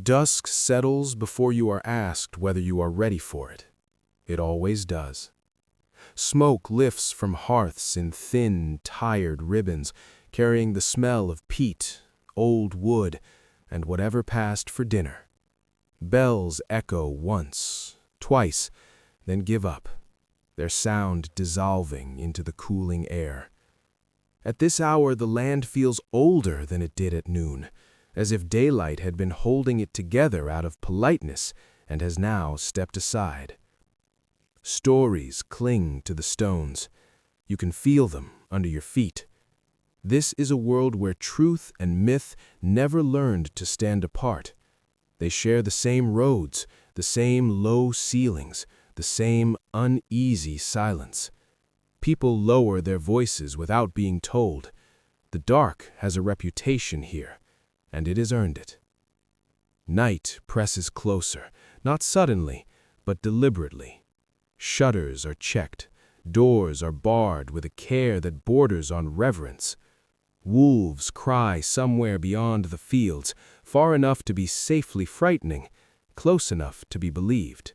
Dusk settles before you are asked whether you are ready for it. It always does. Smoke lifts from hearths in thin, tired ribbons, carrying the smell of peat, old wood, and whatever passed for dinner. Bells echo once, twice, then give up, their sound dissolving into the cooling air. At this hour the land feels older than it did at noon, as if daylight had been holding it together out of politeness and has now stepped aside. Stories cling to the stones. You can feel them under your feet. This is a world where truth and myth never learned to stand apart. They share the same roads, the same low ceilings, the same uneasy silence. People lower their voices without being told. The dark has a reputation here, and it has earned it. Night presses closer, not suddenly, but deliberately. Shutters are checked, doors are barred with a care that borders on reverence. Wolves cry somewhere beyond the fields, far enough to be safely frightening, close enough to be believed.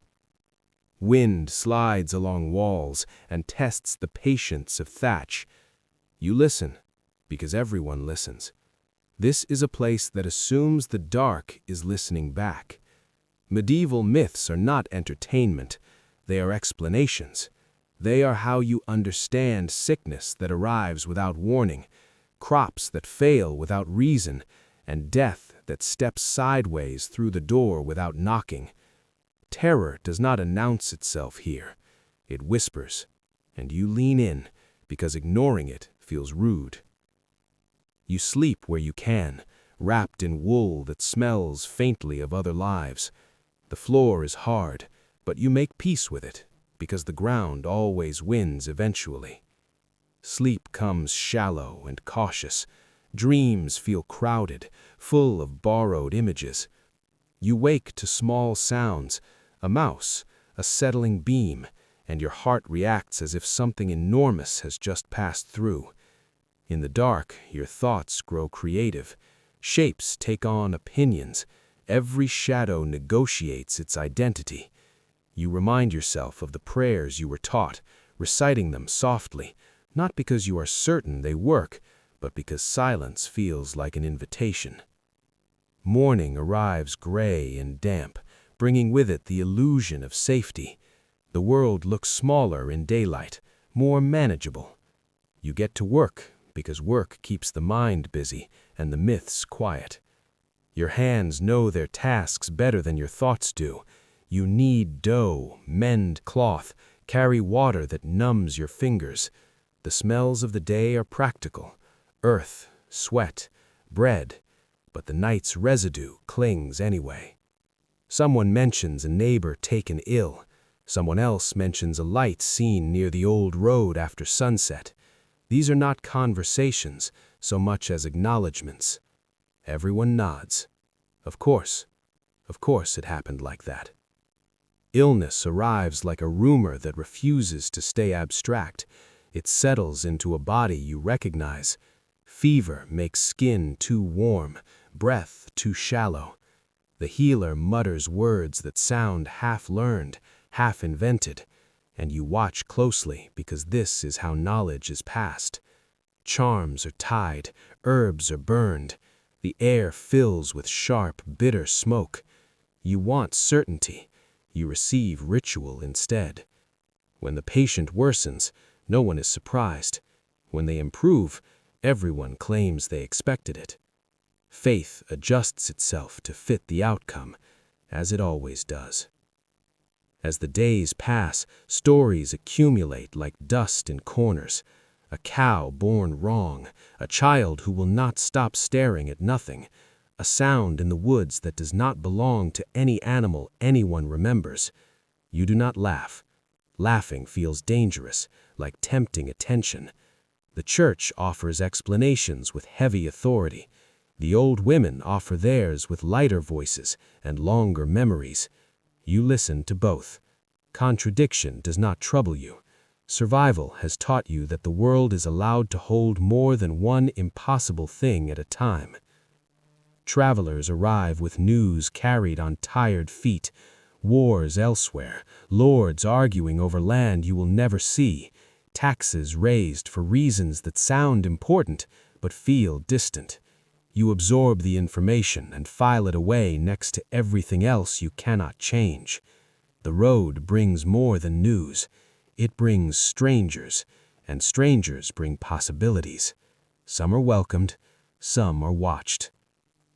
Wind slides along walls and tests the patience of thatch. You listen, because everyone listens. This is a place that assumes the dark is listening back. Medieval myths are not entertainment. They are explanations. They are how you understand sickness that arrives without warning, crops that fail without reason, and death that steps sideways through the door without knocking. Terror does not announce itself here. It whispers, and you lean in, because ignoring it feels rude. You sleep where you can, wrapped in wool that smells faintly of other lives. The floor is hard, but you make peace with it, because the ground always wins eventually. Sleep comes shallow and cautious. Dreams feel crowded, full of borrowed images. You wake to small sounds, a mouse, a settling beam, and your heart reacts as if something enormous has just passed through. In the dark, your thoughts grow creative. Shapes take on opinions. Every shadow negotiates its identity. You remind yourself of the prayers you were taught, reciting them softly, not because you are certain they work, but because silence feels like an invitation. Morning arrives gray and damp, bringing with it the illusion of safety. The world looks smaller in daylight, more manageable. You get to work, because work keeps the mind busy and the myths quiet. Your hands know their tasks better than your thoughts do. You knead dough, mend cloth, carry water that numbs your fingers. The smells of the day are practical: earth, sweat, bread, but the night's residue clings anyway. Someone mentions a neighbor taken ill. Someone else mentions a light seen near the old road after sunset. These are not conversations so much as acknowledgments. Everyone nods. Of course it happened like that. Illness arrives like a rumor that refuses to stay abstract. It settles into a body you recognize. Fever makes skin too warm, breath too shallow. The healer mutters words that sound half-learned, half-invented, and you watch closely because this is how knowledge is passed. Charms are tied, herbs are burned. The air fills with sharp, bitter smoke. You want certainty. You receive ritual instead. When the patient worsens, no one is surprised. When they improve, everyone claims they expected it. Faith adjusts itself to fit the outcome, as it always does. As the days pass, stories accumulate like dust in corners. A cow born wrong, a child who will not stop staring at nothing, a sound in the woods that does not belong to any animal anyone remembers. You do not laugh. Laughing feels dangerous, like tempting attention. The church offers explanations with heavy authority. The old women offer theirs with lighter voices and longer memories. You listen to both. Contradiction does not trouble you. Survival has taught you that the world is allowed to hold more than one impossible thing at a time. Travelers arrive with news carried on tired feet. Wars elsewhere, lords arguing over land you will never see, taxes raised for reasons that sound important but feel distant. You absorb the information and file it away next to everything else you cannot change. The road brings more than news. It brings strangers, and strangers bring possibilities. Some are welcomed, some are watched.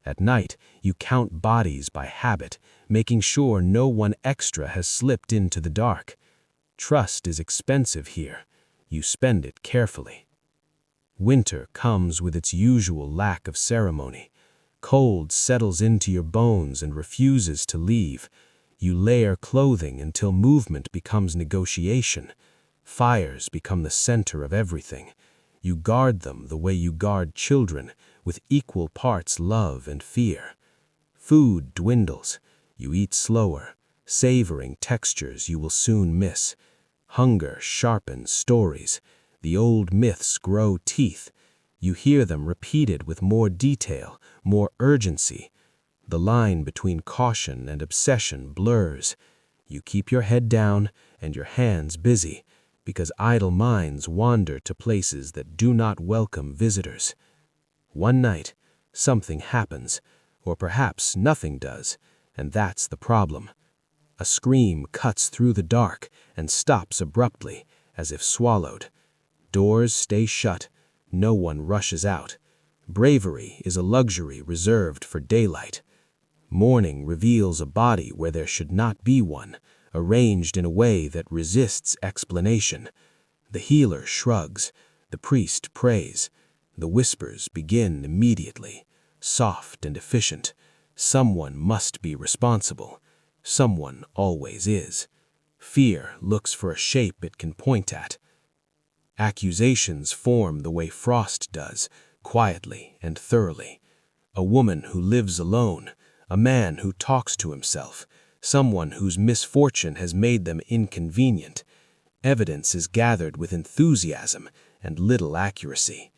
At night, you count bodies by habit, making sure no one extra has slipped into the dark. Trust is expensive here. You spend it carefully. Winter comes with its usual lack of ceremony. Cold settles into your bones and refuses to leave. You layer clothing until movement becomes negotiation. Fires become the center of everything. You guard them the way you guard children, with equal parts love and fear. Food dwindles. You eat slower, savoring textures you will soon miss. Hunger sharpens stories. The old myths grow teeth. You hear them repeated with more detail, more urgency. The line between caution and obsession blurs. You keep your head down and your hands busy, because idle minds wander to places that do not welcome visitors. One night, something happens, or perhaps nothing does, and that's the problem. A scream cuts through the dark and stops abruptly, as if swallowed. Doors stay shut. No one rushes out. Bravery is a luxury reserved for daylight. Morning reveals a body where there should not be one, arranged in a way that resists explanation. The healer shrugs. The priest prays. The whispers begin immediately, soft and efficient. Someone must be responsible. Someone always is. Fear looks for a shape it can point at. Accusations form the way frost does, quietly and thoroughly. A woman who lives alone, a man who talks to himself, someone whose misfortune has made them inconvenient. Evidence is gathered with enthusiasm and little accuracy.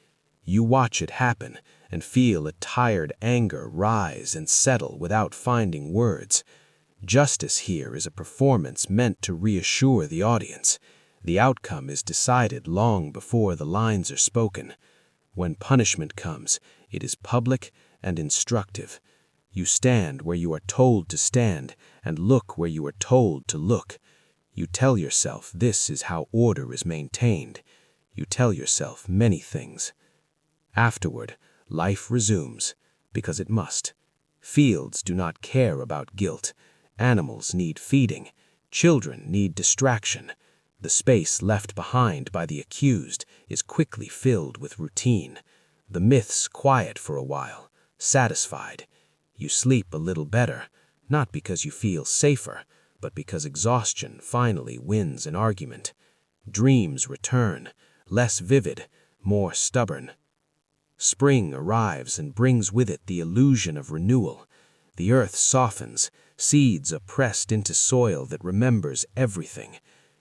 You watch it happen and feel a tired anger rise and settle without finding words. Justice here is a performance meant to reassure the audience. The outcome is decided long before the lines are spoken. When punishment comes, it is public and instructive. You stand where you are told to stand and look where you are told to look. You tell yourself this is how order is maintained. You tell yourself many things. Afterward, life resumes, because it must. Fields do not care about guilt. Animals need feeding. Children need distraction. The space left behind by the accused is quickly filled with routine. The myths quiet for a while, satisfied. You sleep a little better, not because you feel safer, but because exhaustion finally wins an argument. Dreams return, less vivid, more stubborn. Spring arrives and brings with it the illusion of renewal. The earth softens, seeds are pressed into soil that remembers everything.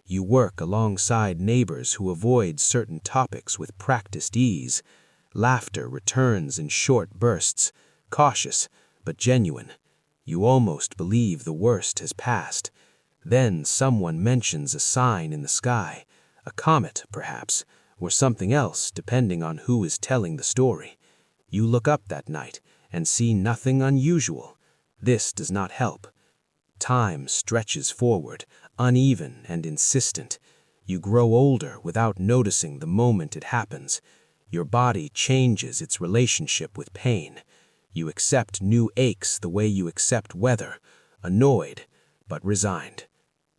You work alongside neighbors who avoid certain topics with practiced ease. Laughter returns in short bursts, cautious but genuine. You almost believe the worst has passed. Then someone mentions a sign in the sky, a comet perhaps, or something else depending on who is telling the story. You look up that night and see nothing unusual. This does not help. Time stretches forward, uneven and insistent. You grow older without noticing the moment it happens. Your body changes its relationship with pain. You accept new aches the way you accept weather, annoyed but resigned.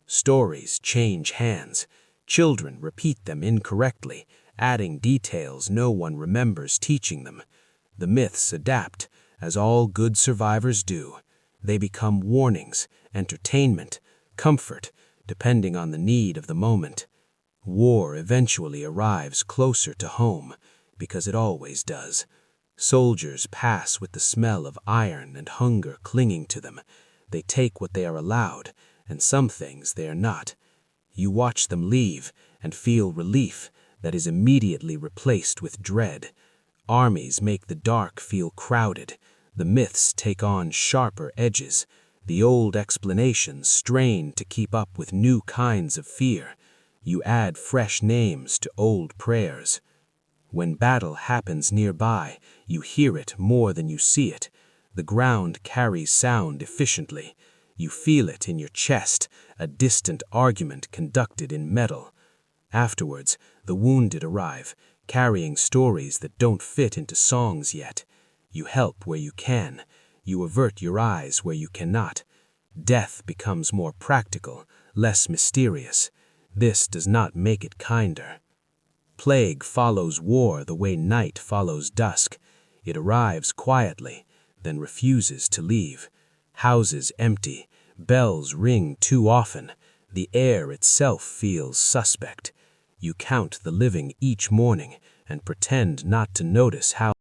Stories change hands. Children repeat them incorrectly, adding details no one remembers teaching them. The myths adapt, as all good survivors do. They become warnings, entertainment, comfort, depending on the need of the moment. War eventually arrives closer to home, because it always does. Soldiers pass with the smell of iron and hunger clinging to them. They take what they are allowed, and some things they are not. You watch them leave and feel relief that is immediately replaced with dread. Armies make the dark feel crowded. The myths take on sharper edges. The old explanations strain to keep up with new kinds of fear. You add fresh names to old prayers. When battle happens nearby, you hear it more than you see it. The ground carries sound efficiently. You feel it in your chest, a distant argument conducted in metal. Afterwards, the wounded arrive, carrying stories that don't fit into songs yet. You help where you can. You avert your eyes where you cannot. Death becomes more practical, less mysterious. This does not make it kinder. Plague follows war the way night follows dusk. It arrives quietly, then refuses to leave. Houses empty, bells ring too often. The air itself feels suspect. You count the living each morning and pretend not to notice how